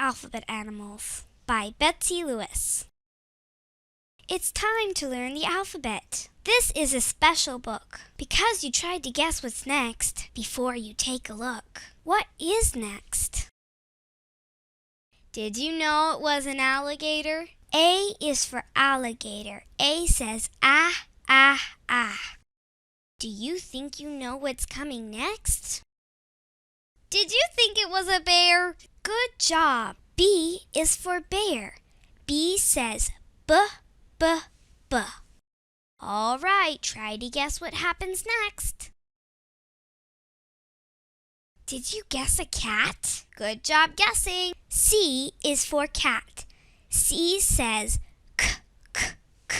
Alphabet Animals by Betsy Lewis. It's time to learn the alphabet. This is a special book because you tried to guess what's next before you take a look. What is next? Did you know it was an alligator? A is for alligator. A says ah, ah, ah. Do you think you know what's coming next? Did you think it was a bear? Good job. B is for bear. B says b, b, b. All right, try to guess what happens next. Did you guess a cat? Good job guessing. C is for cat. C says k, k, k.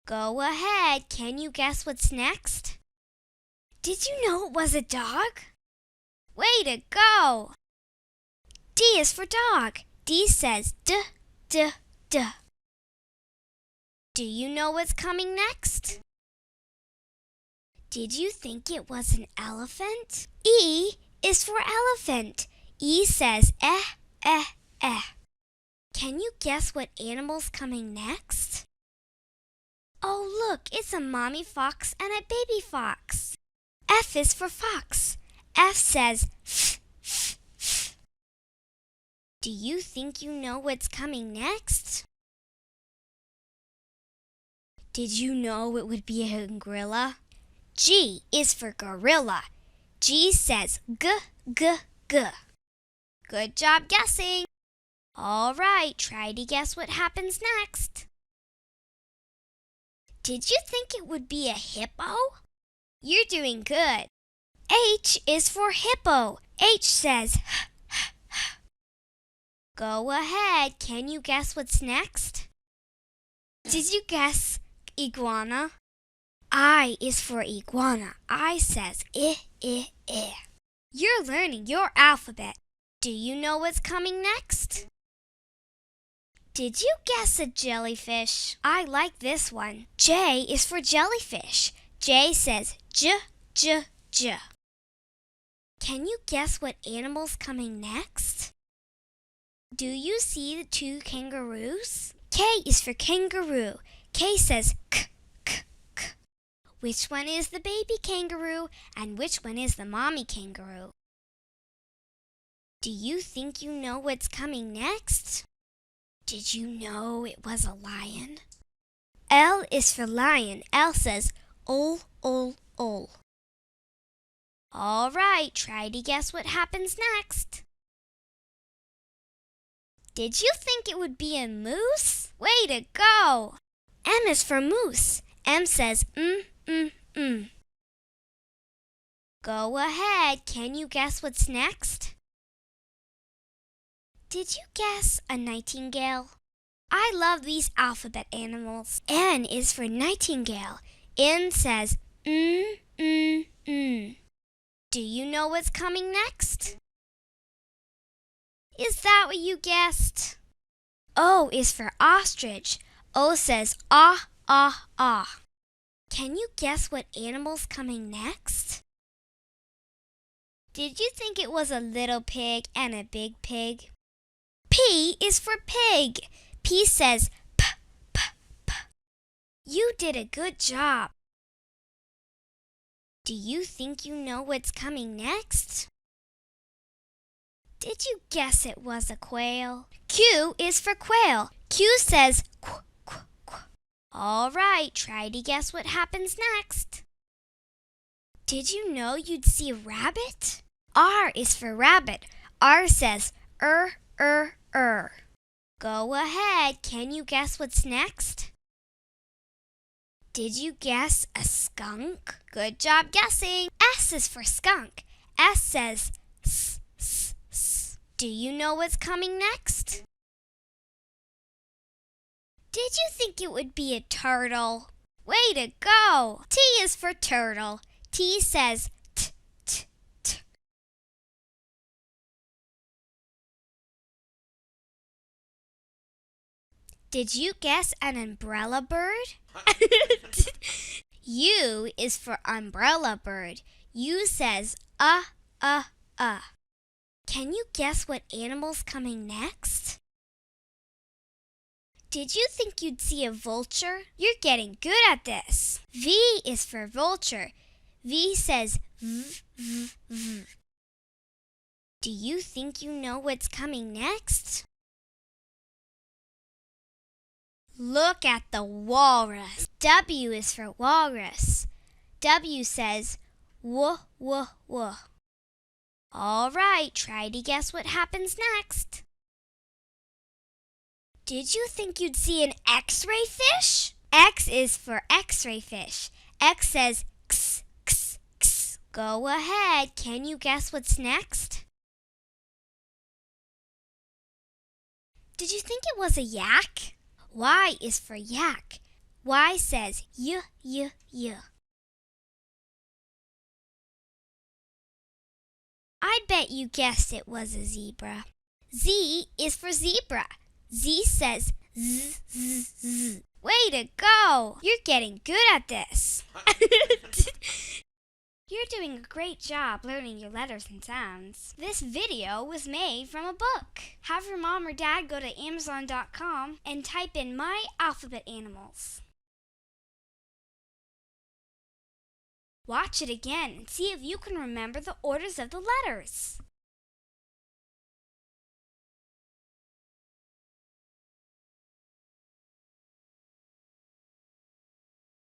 Go ahead. Can you guess what's next? Did you know it was a dog? Way to go! D is for dog. D says d, d, d. Do you know what's coming next? Did you think it was an elephant? E is for elephant. E says eh, eh, eh. Can you guess what animal's coming next? Oh, look, it's a mommy fox and a baby fox. F is for fox. F says f, f, f. Do you think you know what's coming next? Did you know it would be a gorilla? G is for gorilla. G says g, g, g. Good job guessing. All right, try to guess what happens next. Did you think it would be a hippo? You're doing good. H is for hippo. H says h, h, h. Go ahead. Can you guess what's next? Did you guess iguana? I is for iguana. I says I, I, I. You're learning your alphabet. Do you know what's coming next? Did you guess a jellyfish? I like this one. J is for jellyfish. J says j, j, j. Can you guess what animal's coming next? Do you see the two kangaroos? K is for kangaroo. K says k, k, k. Which one is the baby kangaroo and which one is the mommy kangaroo? Do you think you know what's coming next? Did you know it was a lion? L is for lion. L says ol, ol, ol. All right, try to guess what happens next. Did you think it would be a moose? Way to go! M is for moose. M says mm. Go ahead. Can you guess what's next? Did you guess a nightingale? I love these alphabet animals. N is for nightingale. N says mm. Do you know what's coming next? Is that what you guessed? O is for ostrich. O says ah, ah, ah. Can you guess what animal's coming next? Did you think it was a little pig and a big pig? P is for pig. P says p, p, p. You did a good job. Do you think you know what's coming next? Did you guess it was a quail? Q is for quail. Q says qu, qu, qu. All right, try to guess what happens next. Did you know you'd see a rabbit? R is for rabbit. R says er. Go ahead. Can you guess what's next? Did you guess a skunk? Good job guessing. S is for skunk. S says s, s, s. Do you know what's coming next? Did you think it would be a turtle? Way to go! T is for turtle. T says t, t, t. Did you guess an umbrella bird? U is for umbrella bird. U says Can you guess what animal's coming next? Did you think you'd see a vulture? You're getting good at this. V is for vulture. V says v, v, v. Do you think you know what's coming next? Look at the walrus. W is for walrus. W says wuh, wuh, wuh. All right, try to guess what happens next. Did you think you'd see an X-ray fish? X is for X-ray fish. X says x, x, x. Go ahead. Can you guess what's next? Did you think it was a yak? Y is for yak. Y says y, y, y. I bet you guessed it was a zebra. Z is for zebra. Z says z, z, z. Way to go! You're getting good at this. You're doing a great job learning your letters and sounds. This video was made from a book. Have your mom or dad go to Amazon.com and type in My Alphabet Animals. Watch it again and see if you can remember the orders of the letters.